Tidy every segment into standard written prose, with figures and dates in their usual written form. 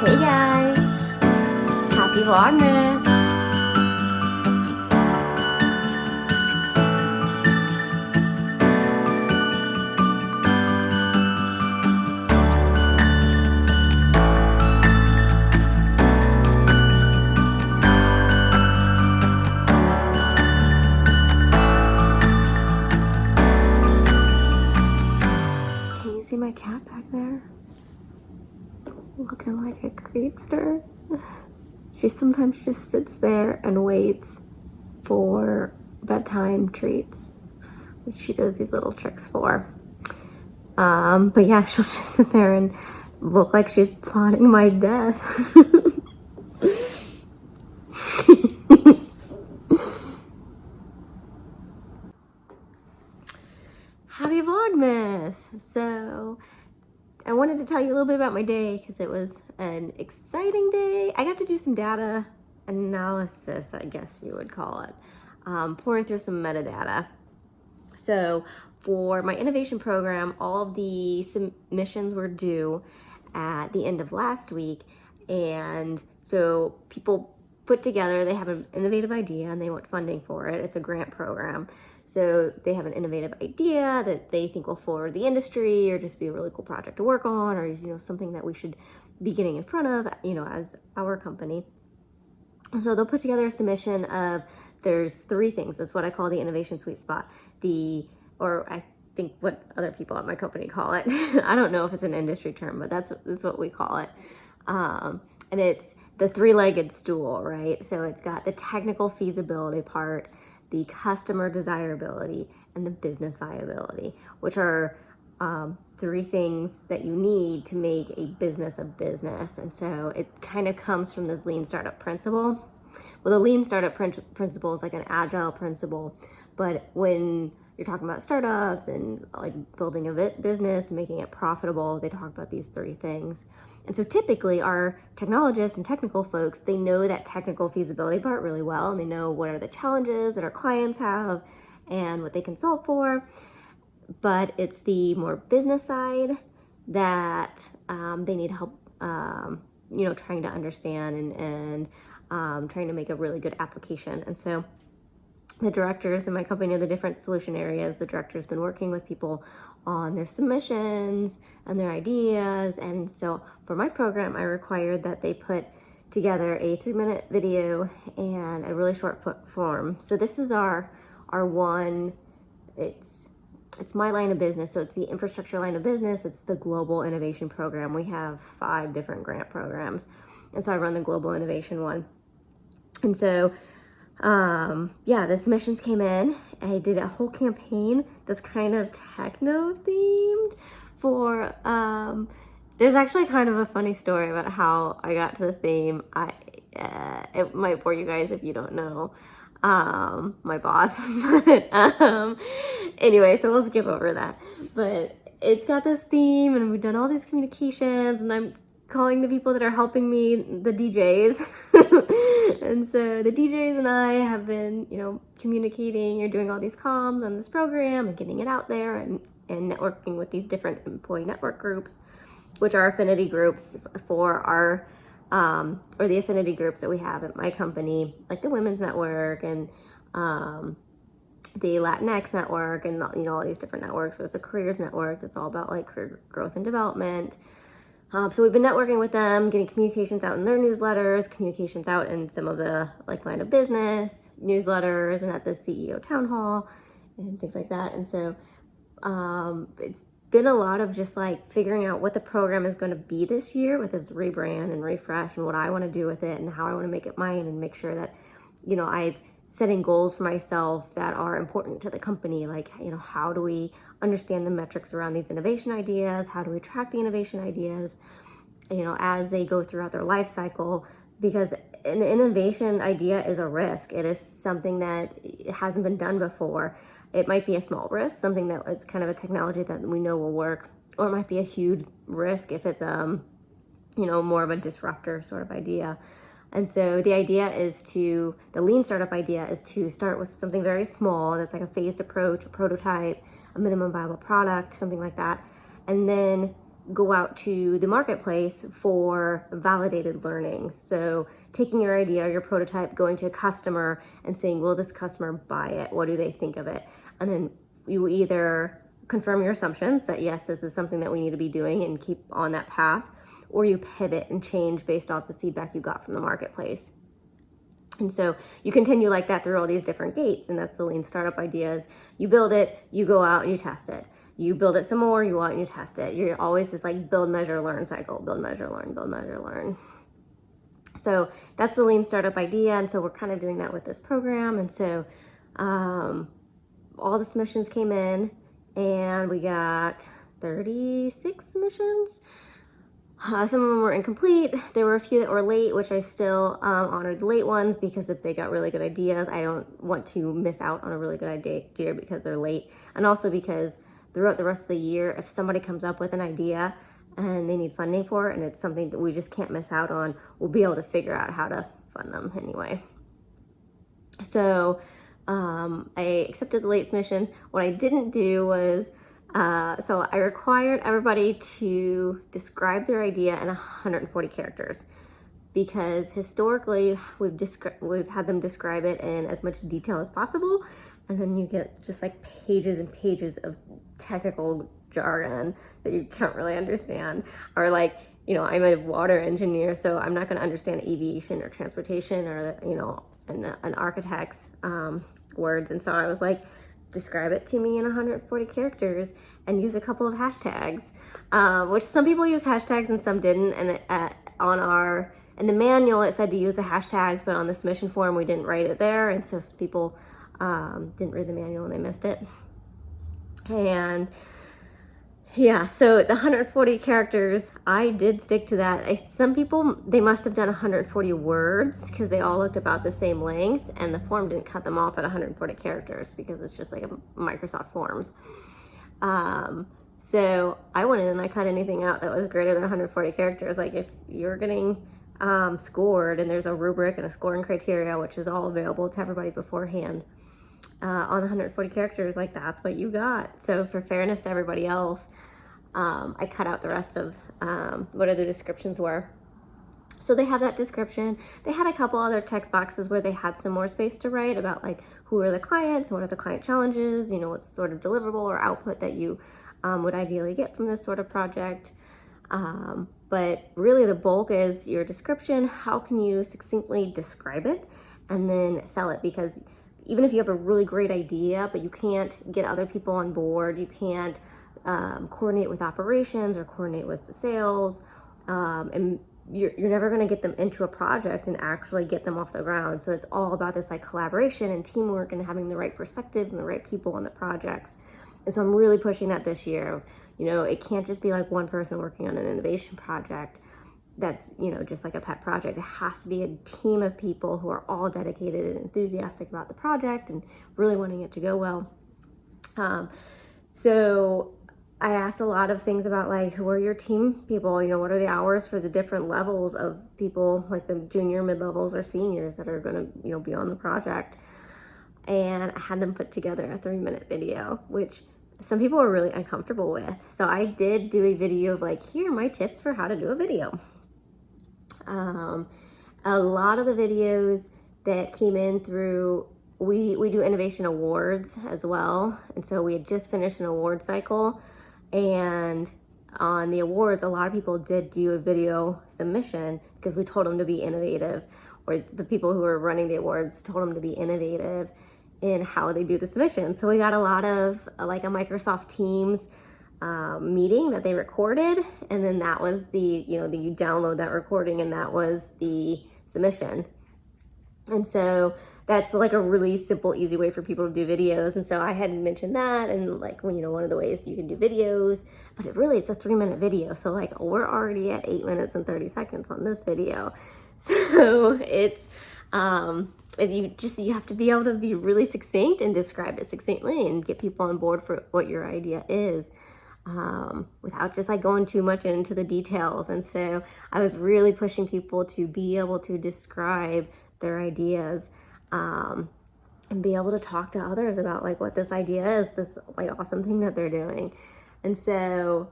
Hey guys, happy Vlogmas. Can you see my cat back there? Looking like a creepster. She sometimes just sits there and waits for bedtime treats, which she does these little tricks for. But yeah, she'll just sit there and look like she's plotting my death. Happy Vlogmas! So I wanted to tell you a little bit about my day because it was an exciting day. I got to do some data analysis, I guess you would call it, pouring through some metadata. So for my innovation program, all of the submissions were due at the end of last week. And so people put together, they have an innovative idea and they want funding for it. It's a grant program. So they have an innovative idea that they think will forward the industry or just be a really cool project to work on, or, something that we should be getting in front of, as our company. So they'll put together a submission of, there's 3 things. That's what I call the innovation sweet spot. Or I think what other people at my company call it. I don't know if it's an industry term, but that's what we call it. And it's the 3-legged stool, right? So it's got the technical feasibility part, the customer desirability, and the business viability, which are 3 things that you need to make a business a business. And so it kind of comes from this lean startup principle. Well, the lean startup principle is like an agile principle, but when you're talking about startups and like building a business and making it profitable, they talk about these 3 things. And so typically our technologists and technical folks, they know that technical feasibility part really well, and they know what are the challenges that our clients have and what they can solve for. But it's the more business side that they need help, trying to understand and trying to make a really good application. And so the directors in my company know the different solution areas. The director's been working with people on their submissions and their ideas. And so for my program, I required that they put together a 3-minute video and a really short form. So this is our one, it's my line of business. So it's the infrastructure line of business. It's the global innovation program. We have 5 different grant programs. And so I run the global innovation one. And so the submissions came in. I did a whole campaign that's kind of techno themed for, there's actually kind of a funny story about how I got to the theme. It might bore you guys if you don't know, my boss, but, anyway, so we'll skip over that, but it's got this theme and we've done all these communications and I'm calling the people that are helping me the DJs. And so the DJs and I have been, communicating or doing all these comms on this program and getting it out there and networking with these different employee network groups, which are affinity groups for our, or the affinity groups that we have at my company, like the Women's Network and the Latinx Network and, all these different networks. There's a Careers Network that's all about like career growth and development. So we've been networking with them, getting communications out in their newsletters, communications out in some of the like line of business newsletters and at the CEO town hall and things like that. And so it's been a lot of just like figuring out what the program is going to be this year with this rebrand and refresh and what I want to do with it and how I want to make it mine and make sure that, I've setting goals for myself that are important to the company. Like, how do we understand the metrics around these innovation ideas? How do we track the innovation ideas, as they go throughout their life cycle? Because an innovation idea is a risk. It is something that hasn't been done before. It might be a small risk, something that it's kind of a technology that we know will work, or it might be a huge risk if it's, more of a disruptor sort of idea. And so the idea is the lean startup idea is to start with something very small that's like a phased approach, a prototype, a minimum viable product, something like that. And then go out to the marketplace for validated learning. So taking your idea, your prototype, going to a customer and saying, will this customer buy it? What do they think of it? And then you either confirm your assumptions that yes, this is something that we need to be doing and keep on that path, or you pivot and change based off the feedback you got from the marketplace. And so you continue like that through all these different gates. And that's the lean startup ideas. You build it, you go out and you test it. You build it some more, you go out and you test it. You're always this like build, measure, learn cycle, build, measure, learn, build, measure, learn. So that's the lean startup idea. And so we're kind of doing that with this program. And so all the submissions came in and we got 36 submissions. Some of them were incomplete. There were a few that were late, which I still honored the late ones because if they got really good ideas, I don't want to miss out on a really good idea because they're late. And also because throughout the rest of the year, if somebody comes up with an idea and they need funding for it and it's something that we just can't miss out on, we'll be able to figure out how to fund them anyway. So I accepted the late submissions. What I didn't do was so I required everybody to describe their idea in 140 characters because historically we've had them describe it in as much detail as possible, and then you get just like pages and pages of technical jargon that you can't really understand. Or like, you know, I'm a water engineer, so I'm not going to understand aviation or transportation or, you know, an architect's words. And so I was like, describe it to me in 140 characters and use a couple of hashtags, which some people use hashtags and some didn't. And in the manual, it said to use the hashtags, but on the submission form, we didn't write it there. And so people didn't read the manual and they missed it. And yeah, so the 140 characters, I did stick to that. Some people, they must have done 140 words because they all looked about the same length and the form didn't cut them off at 140 characters because it's just like a Microsoft Forms. So I went in and I cut anything out that was greater than 140 characters. Like if you're getting scored and there's a rubric and a scoring criteria, which is all available to everybody beforehand, on the 140 characters, like that's what you got. So for fairness to everybody else, I cut out the rest of what other descriptions were. So they have that description. They had a couple other text boxes where they had some more space to write about like who are the clients, what are the client challenges, you know, what sort of deliverable or output that you would ideally get from this sort of project. But really the bulk is your description. How can you succinctly describe it and then sell it? Because even if you have a really great idea, but you can't get other people on board, you can't coordinate with operations or coordinate with the sales, and you're never going to get them into a project and actually get them off the ground. So it's all about this like collaboration and teamwork and having the right perspectives and the right people on the projects. And so I'm really pushing that this year. You know, it can't just be like one person working on an innovation project that's, you know, just like a pet project. It has to be a team of people who are all dedicated and enthusiastic about the project and really wanting it to go well. So I asked a lot of things about like, who are your team people? You know, what are the hours for the different levels of people, like the junior, mid-levels, or seniors that are going to, you know, be on the project. And I had them put together a 3-minute video, which some people were really uncomfortable with. So I did do a video of like, here are my tips for how to do a video. A lot of the videos that came in through, we do innovation awards as well. And so we had just finished an award cycle, and on the awards, a lot of people did do a video submission because we told them to be innovative, or the people who were running the awards told them to be innovative in how they do the submission. So we got a lot of like a Microsoft Teams meeting that they recorded, and then that was the, you know, you download that recording and that was the submission. And so that's like a really simple, easy way for people to do videos. And so I had mentioned that, and like, when, you know, one of the ways you can do videos, but it's a 3-minute video. So like we're already at 8 minutes and 30 seconds on this video. So it's, you have to be able to be really succinct and describe it succinctly and get people on board for what your idea is, without just like going too much into the details. And so I was really pushing people to be able to describe their ideas, and be able to talk to others about like what this idea is, this like awesome thing that they're doing. And so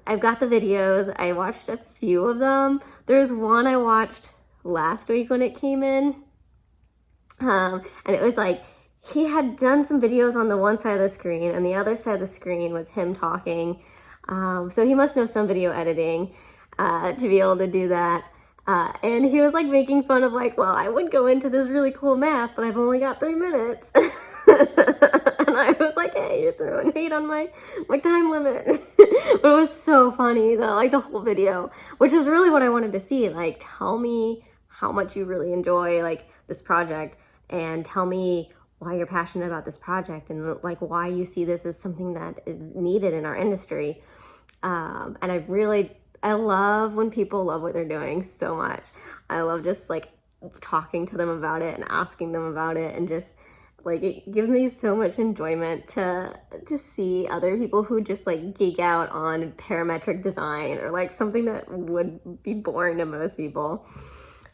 I've got the videos. I watched a few of them. There's one I watched last week when it came in. And it was like, he had done some videos on the one side of the screen, and the other side of the screen was him talking. So he must know some video editing to be able to do that. And he was like making fun of like, well, I would go into this really cool math, but I've only got 3 minutes. And I was like, hey, you're throwing hate on my time limit. But it was so funny though, like the whole video, which is really what I wanted to see. Like, tell me how much you really enjoy like this project, and tell me why you're passionate about this project, and like why you see this as something that is needed in our industry. And I love when people love what they're doing so much. I love just like talking to them about it and asking them about it, and just like, it gives me so much enjoyment to see other people who just like geek out on parametric design, or like something that would be boring to most people.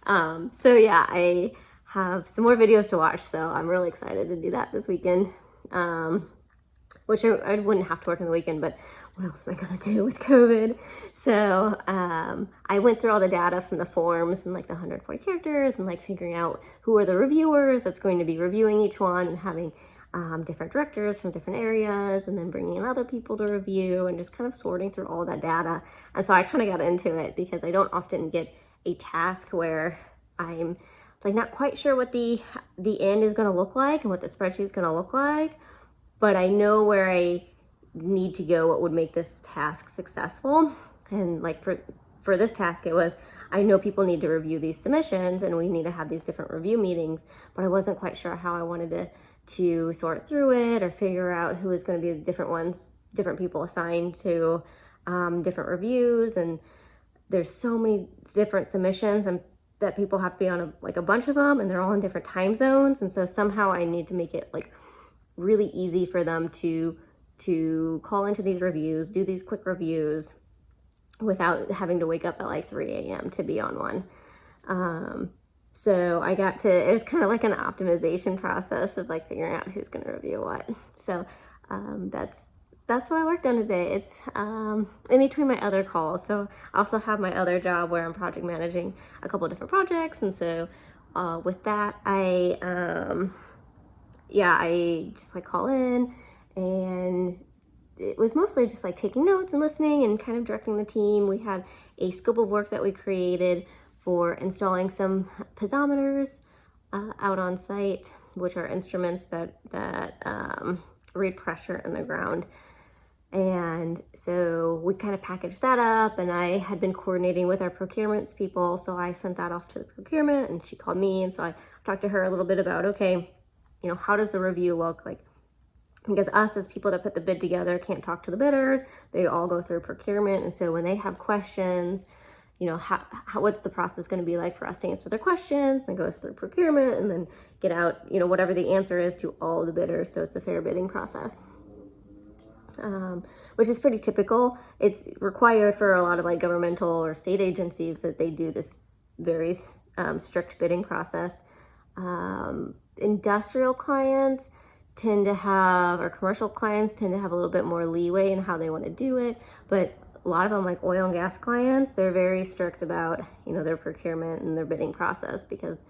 So yeah, I have some more videos to watch, so I'm really excited to do that this weekend. Which I wouldn't have to work on the weekend, but what else am I gonna do with COVID? So I went through all the data from the forms and like the 140 characters, and like figuring out who are the reviewers that's going to be reviewing each one, and having different directors from different areas, and then bringing in other people to review, and just kind of sorting through all that data. And so I kind of got into it because I don't often get a task where I'm like not quite sure what the end is gonna look like and what the spreadsheet is gonna look like, but I know where I need to go, what would make this task successful. And like for this task, it was, I know people need to review these submissions, and we need to have these different review meetings, but I wasn't quite sure how I wanted to sort through it, or figure out who was going to be the different people assigned to different reviews. And there's so many different submissions, and that people have to be on a bunch of them, and they're all in different time zones. And so somehow I need to make it like really easy for them to call into these reviews, do these quick reviews without having to wake up at like 3 a.m. to be on one. So it was kind of like an optimization process of like figuring out who's going to review what. So that's what I worked on today. It's in between my other calls. So I also have my other job where I'm project managing a couple of different projects. And so with that, I just like call in, and it was mostly just like taking notes and listening and kind of directing the team. We had a scope of work that we created for installing some piezometers out on site, which are instruments that read pressure in the ground. And so we kind of packaged that up, and I had been coordinating with our procurements people. So I sent that off to the procurement, and she called me. And so I talked to her a little bit about, okay, how does the review look like? Because us as people that put the bid together can't talk to the bidders. They all go through procurement. And so when they have questions, what's the process going to be like for us to answer their questions, then go through procurement, and then get out, whatever the answer is to all the bidders. So it's a fair bidding process, which is pretty typical. It's required for a lot of like governmental or state agencies that they do this very strict bidding process. Industrial clients tend to have, or commercial clients tend to have a little bit more leeway in how they want to do it. But a lot of them, like oil and gas clients, they're very strict about, their procurement and their bidding process, because,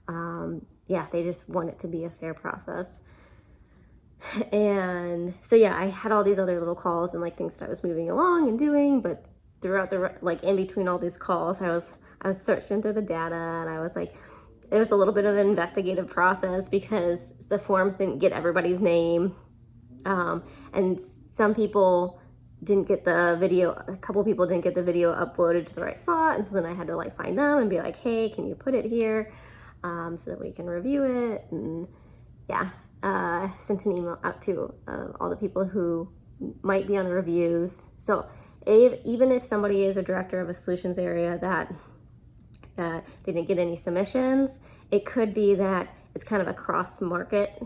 they just want it to be a fair process. And so, I had all these other little calls and like things that I was moving along and doing, but throughout in between all these calls, I was searching through the data, and I was like, it was a little bit of an investigative process because the forms didn't get everybody's name. And some people didn't get the video, a couple people didn't get the video uploaded to the right spot. And so then I had to like find them and be like, hey, can you put it here so that we can review it? And sent an email out to all the people who might be on the reviews. So even if somebody is a director of a solutions area that they didn't get any submissions, it could be that it's kind of a cross-market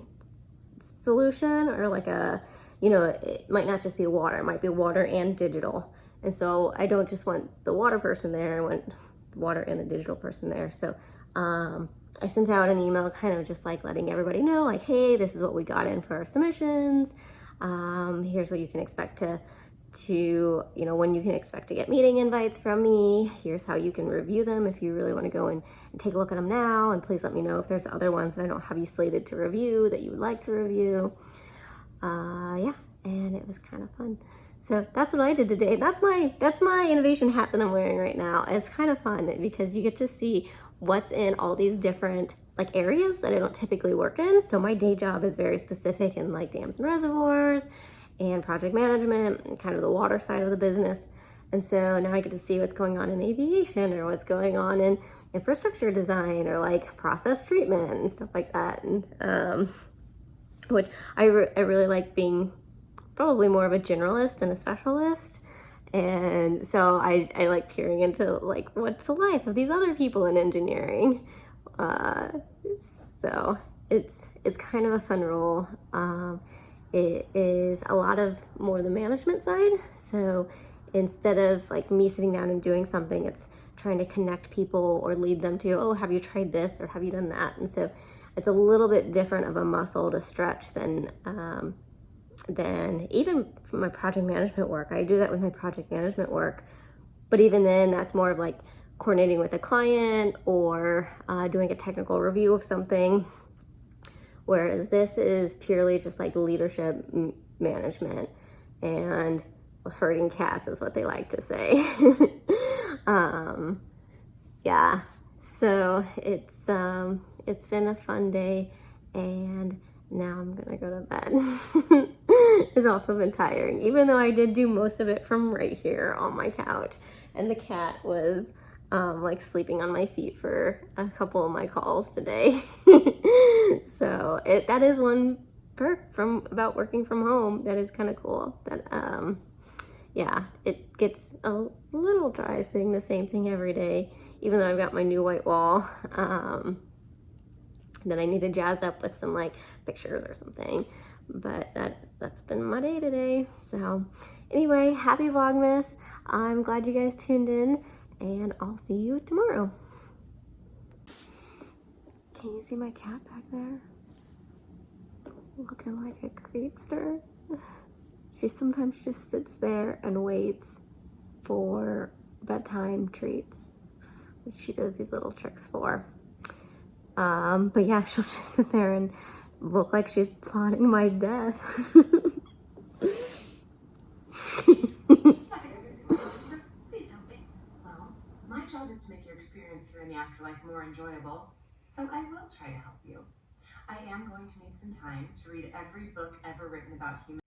solution, or like it might not just be water, it might be water and digital. And so I don't just want the water person there, I want the water and the digital person there. So I sent out an email kind of just like letting everybody know, like, hey, this is what we got in for our submissions. Here's what you can expect to to, you know, when you can expect to get meeting invites from me. Here's how you can review them if you really want to go and take a look at them now. And please let me know if there's other ones that I don't have you slated to review that you would like to review. Yeah, and it was kind of fun. So that's what I did today. That's my innovation hat that I'm wearing right now. It's kind of fun because you get to see what's in all these different like areas that I don't typically work in. So my day job is very specific in like dams and reservoirs and project management and kind of the water side of the business. And so now I get to see what's going on in aviation or what's going on in infrastructure design or like process treatment and stuff like that. And which I really like being probably more of a generalist than a specialist. And so I like peering into like what's the life of these other people in engineering. So it's kind of a fun role. It is a lot of more the management side. So instead of like me sitting down and doing something, it's trying to connect people or lead them to, oh, have you tried this or have you done that? And so it's a little bit different of a muscle to stretch than even from my project management work. I do that with my project management work, but even then that's more of like coordinating with a client or doing a technical review of something. Whereas this is purely just like leadership management and herding cats is what they like to say. Yeah, so it's been a fun day and now I'm gonna go to bed. It's also been tiring, even though I did do most of it from right here on my couch and the cat was like sleeping on my feet for a couple of my calls today. So that is one perk about working from home that is kind of cool. That yeah, it gets a little dry saying the same thing every day, even though I've got my new white wall. Then I need to jazz up with some like pictures or something. But that's been my day today. So anyway, happy Vlogmas. I'm glad you guys tuned in and I'll see you tomorrow. Can you see my cat back there? Looking like a creepster. She sometimes just sits there and waits for bedtime treats, which she does these little tricks for. But yeah, she'll just sit there and look like she's plotting my death. Well, my job is to make your experience here in the afterlife more enjoyable, so I will try to help you. I am going to need some time to read every book ever written about human